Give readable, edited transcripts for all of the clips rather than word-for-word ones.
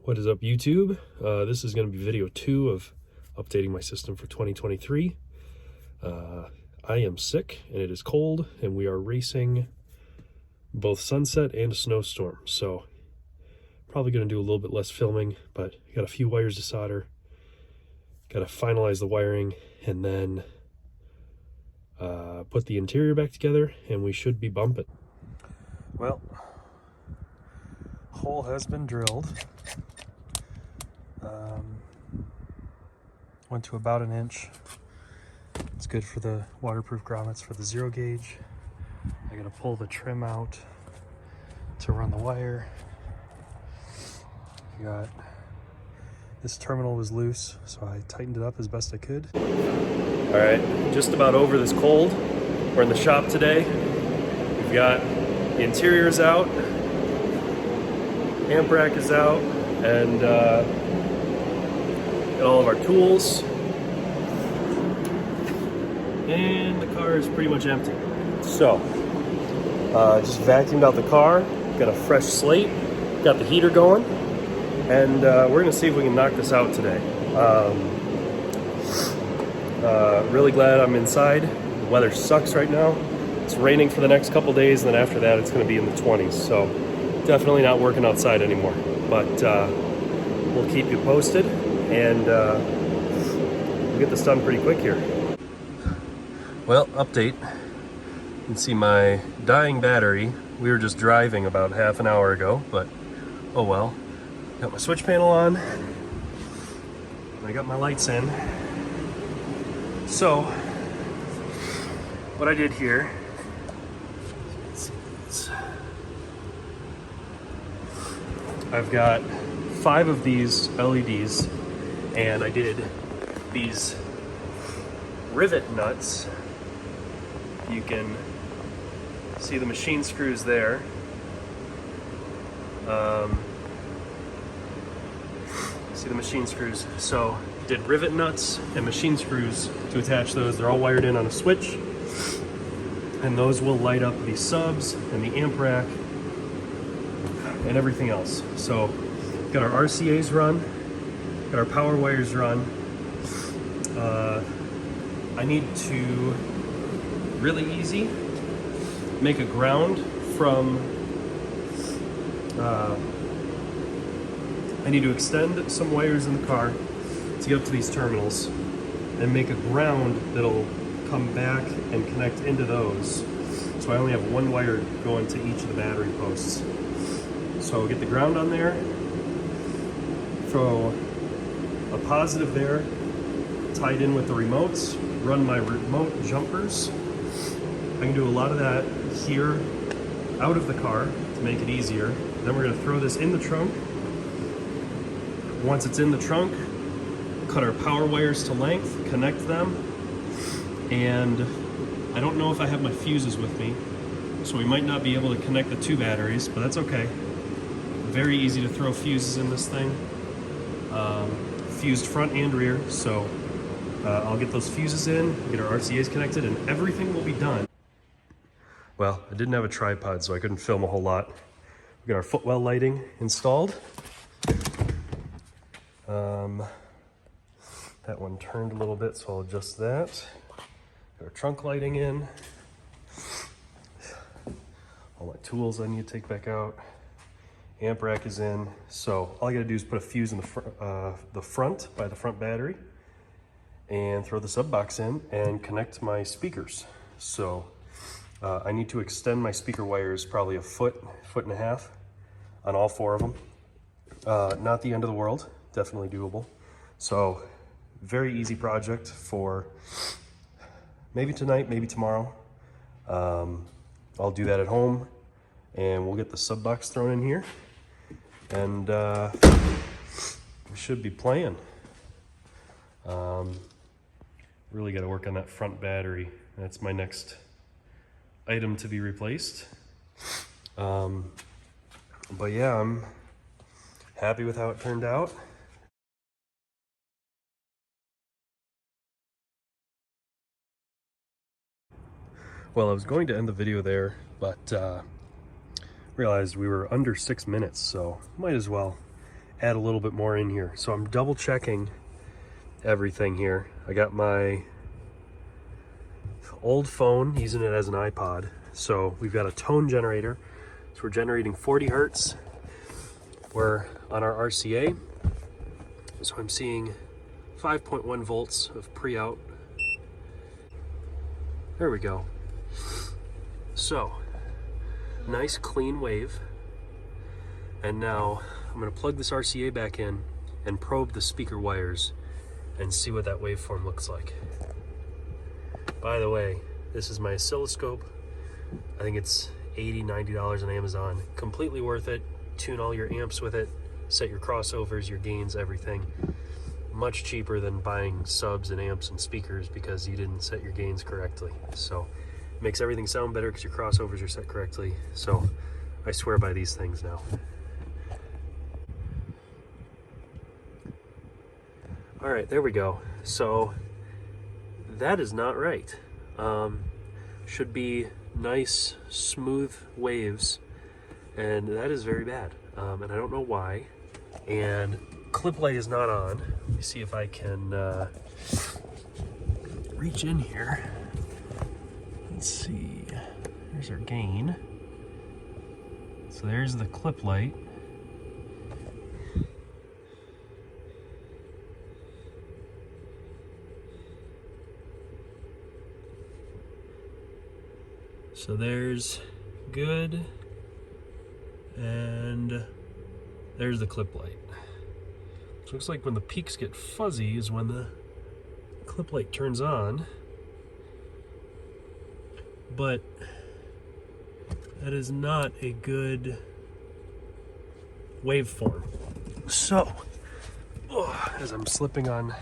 What is up, YouTube? This is going to be video 2 of updating my system for 2023. I am sick and it is cold and we are racing both sunset and a snowstorm, so probably going to do a little bit less filming, but got a few wires to solder, got to finalize the wiring, and then put the interior back together and we should be bumping. Well, hole has been drilled. Went to about 1 inch. It's good for the waterproof grommets for the 0 gauge. I gotta pull the trim out to run the wire. This terminal was loose, so I tightened it up as best I could. All right, just about over this cold. We're in the shop today. We've got the interiors out, amp rack is out, and got all of our tools, and the car is pretty much empty. So, just vacuumed out the car, got a fresh slate, got the heater going, and we're gonna see if we can knock this out today. Really glad I'm inside. The weather sucks right now. It's raining for the next couple days, and then after that it's gonna be in the 20s, so definitely not working outside anymore. But we'll keep you posted, and we'll get this done pretty quick here. Well, update. You can see my dying battery. We were just driving about half an hour ago, but oh well. Got my switch panel on. I got my lights in. So, what I did here, I've got 5 of these LEDs, and I did these rivet nuts. You can see the machine screws there. See the machine screws. So did rivet nuts and machine screws to attach those. They're all wired in on a switch, and those will light up the subs and the amp rack and everything else. So got our RCAs run, got our power wires run. I need to, really easy, make a ground from, I need to extend some wires in the car to get up to these terminals and make a ground that'll come back and connect into those. So I only have 1 wire going to each of the battery posts. So I'll get the ground on there, throw a positive there, tied in with the remotes, run my remote jumpers. I can do a lot of that here out of the car to make it easier. Then we're gonna throw this in the trunk. Once it's in the trunk, cut our power wires to length, connect them, and I don't know if I have my fuses with me, so we might not be able to connect the 2 batteries, but that's okay. Very easy to throw fuses in this thing. Fused front and rear, so I'll get those fuses in, get our RCAs connected, and everything will be done. Well, I didn't have a tripod, so I couldn't film a whole lot. We got our footwell lighting installed. That one turned a little bit, so I'll adjust that. Got our trunk lighting in. All my tools I need to take back out. Amp rack is in. So all I gotta do is put a fuse in the front by the front battery, and throw the sub box in and connect my speakers. So I need to extend my speaker wires probably a foot and a half on all 4 of them. Not the end of the world, definitely doable. So very easy project for maybe tonight, maybe tomorrow. I'll do that at home, and we'll get the sub box thrown in here, and we should be playing. Really got to work on that front battery. That's my next item to be replaced. But yeah, I'm happy with how it turned out. Well, I was going to end the video there, but realized we were under 6 minutes, so might as well add a little bit more in here. So I'm double checking everything here. I got my old phone, using it as an iPod. So we've got a tone generator. So we're generating 40 hertz. We're on our RCA. So I'm seeing 5.1 volts of pre-out. There we go. So, nice clean wave. And now I'm gonna plug this RCA back in and probe the speaker wires and see what that waveform looks like. By the way, this is my oscilloscope. I think it's $80, $90 on Amazon. Completely worth it. Tune all your amps with it, set your crossovers, your gains, everything. Much cheaper than buying subs and amps and speakers because you didn't set your gains correctly. So it makes everything sound better because your crossovers are set correctly. So I swear by these things now. All right, there we go. So that is not right. Should be nice, smooth waves, and that is very bad. And I don't know why. And clip light is not on. Let me see if I can reach in here. Let's see. There's our gain. So there's the clip light. So there's good, and there's the clip light. So it looks like when the peaks get fuzzy is when the clip light turns on, but that is not a good waveform. So, as I'm slipping on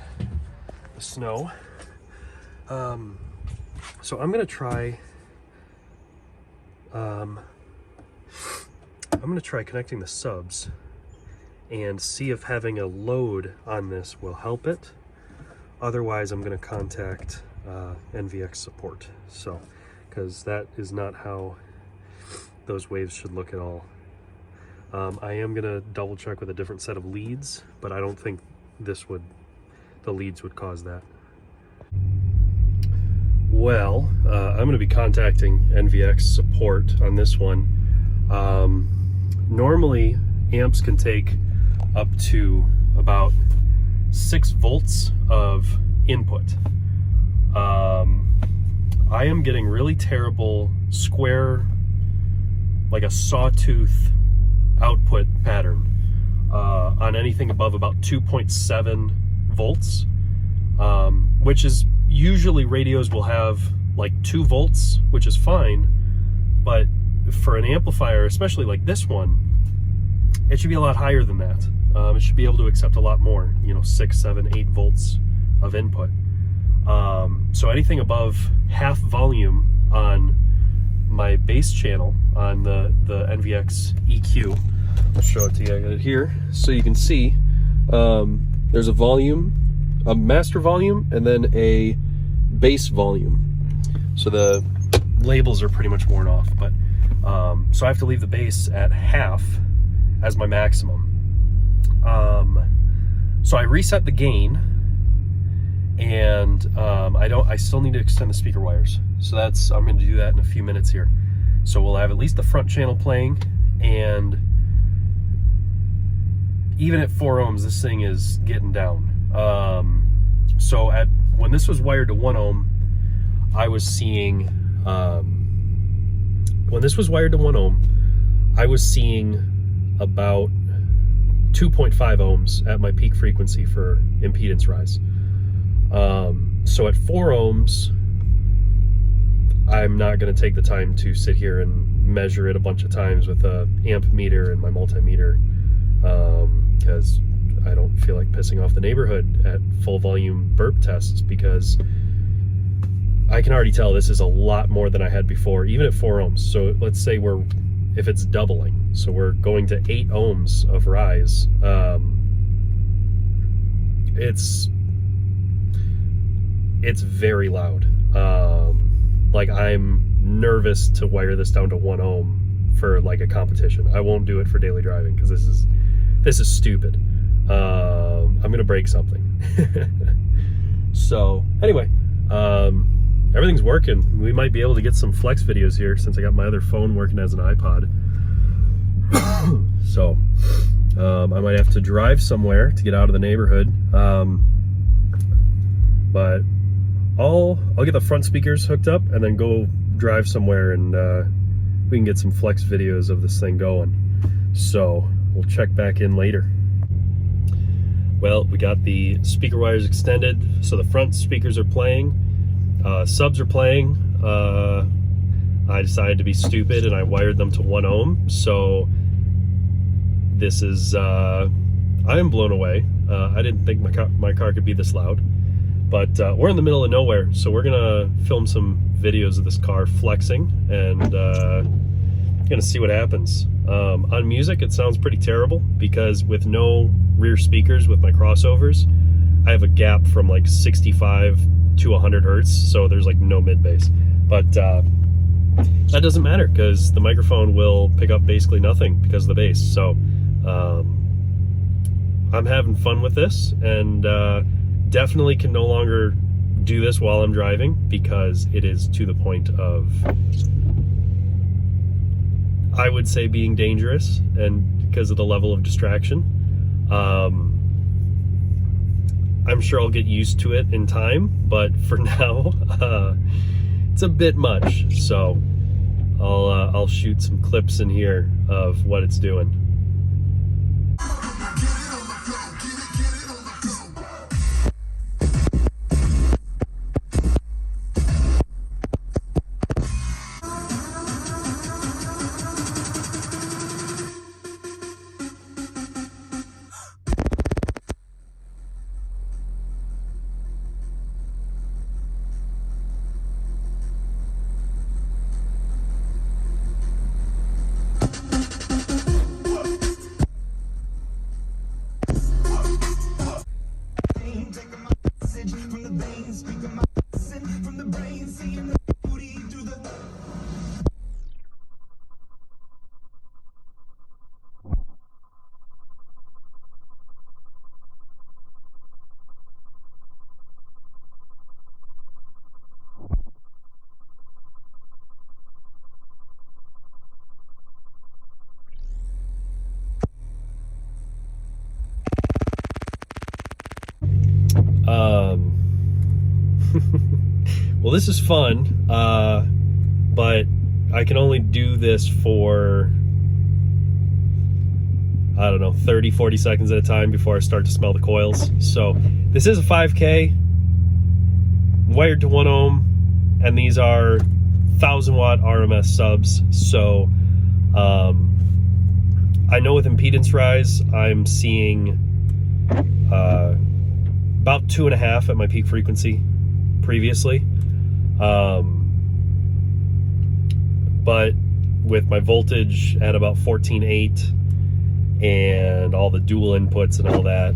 the snow, so I'm gonna try connecting the subs and see if having a load on this will help it. Otherwise, I'm going to contact NVX support. So, because that is not how those waves should look at all. I am going to double check with a different set of leads, but I don't think the leads would cause that. Well, I'm going to be contacting NVX support on this one. Normally, amps can take up to about 6 volts of input. I am getting really terrible square, like a sawtooth output pattern on anything above about 2.7 volts, which is usually radios will have like 2 volts, which is fine, but for an amplifier, especially like this one, it should be a lot higher than that. It should be able to accept a lot more, 6, 7, 8 volts of input. So anything above half volume on my bass channel on the NVX EQ, I'll show it to you. I got it here so you can see. There's a volume, a master volume, and then a bass volume. So the labels are pretty much worn off, but so I have to leave the bass at half as my maximum. So I reset the gain, and I still need to extend the speaker wires. So I'm going to do that in a few minutes here. So we'll have at least the front channel playing, and even at 4 ohms, this thing is getting down. So when this was wired to 1 ohm, I was seeing, when this was wired to 1 ohm, I was seeing about 2.5 ohms at my peak frequency for impedance rise. So at 4 ohms, I'm not going to take the time to sit here and measure it a bunch of times with a amp meter and my multimeter, because I don't feel like pissing off the neighborhood at full volume burp tests, because I can already tell this is a lot more than I had before, even at 4 ohms. So let's say if it's doubling, so we're going to 8 ohms of rise, it's very loud. Like, I'm nervous to wire this down to 1 ohm for like a competition. I won't do it for daily driving because this is this is stupid. I'm gonna break something. So anyway, everything's working. We might be able to get some flex videos here since I got my other phone working as an iPod. So I might have to drive somewhere to get out of the neighborhood. But I'll get the front speakers hooked up and then go drive somewhere, and we can get some flex videos of this thing going. So we'll check back in later. Well, we got the speaker wires extended, so the front speakers are playing, subs are playing. I decided to be stupid and I wired them to 1 ohm. So this is, I am blown away. I didn't think my car could be this loud, but we're in the middle of nowhere, so we're gonna film some videos of this car flexing and gonna see what happens. On music, it sounds pretty terrible because with no rear speakers with my crossovers, I have a gap from like 65 to 100 hertz, so there's like no mid bass. But that doesn't matter because the microphone will pick up basically nothing because of the bass. So I'm having fun with this, and definitely can no longer do this while I'm driving because it is to the point of, I would say, being dangerous, and because of the level of distraction. I'm sure I'll get used to it in time, but for now, it's a bit much. So I'll shoot some clips in here of what it's doing. Well, this is fun, but I can only do this for, I don't know, 30, 40 seconds at a time before I start to smell the coils. So this is a 5K, wired to 1 ohm, and these are 1000 watt RMS subs. So I know with impedance rise, I'm seeing about 2.5 at my peak frequency previously. But with my voltage at about 14.8 and all the dual inputs and all that,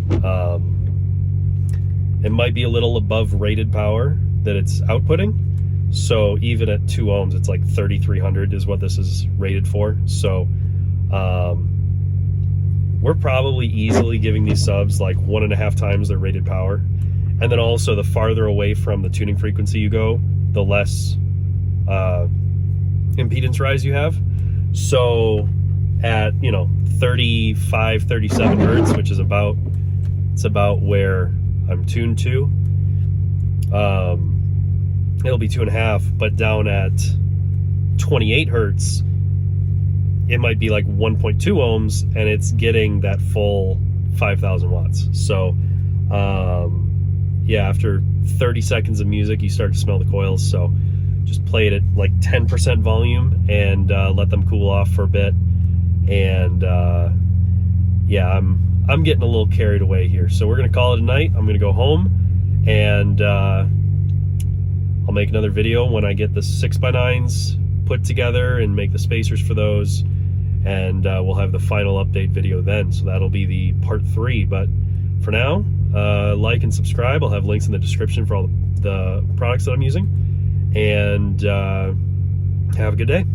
it might be a little above rated power that it's outputting. So even at 2 ohms, it's like 3300 is what this is rated for. So we're probably easily giving these subs like 1.5 times their rated power. And then also, the farther away from the tuning frequency you go, the less impedance rise you have. So at, 35, 37 hertz, which is about where I'm tuned to, it'll be 2.5, but down at 28 hertz, it might be like 1.2 ohms, and it's getting that full 5,000 watts. So yeah, after 30 seconds of music, you start to smell the coils. So just play it at like 10% volume and let them cool off for a bit. And yeah, I'm getting a little carried away here. So we're gonna call it a night. I'm gonna go home, and I'll make another video when I get the 6x9s put together and make the spacers for those. And we'll have the final update video then. So that'll be the part 3. But for now, like and subscribe. I'll have links in the description for all the products that I'm using. And have a good day.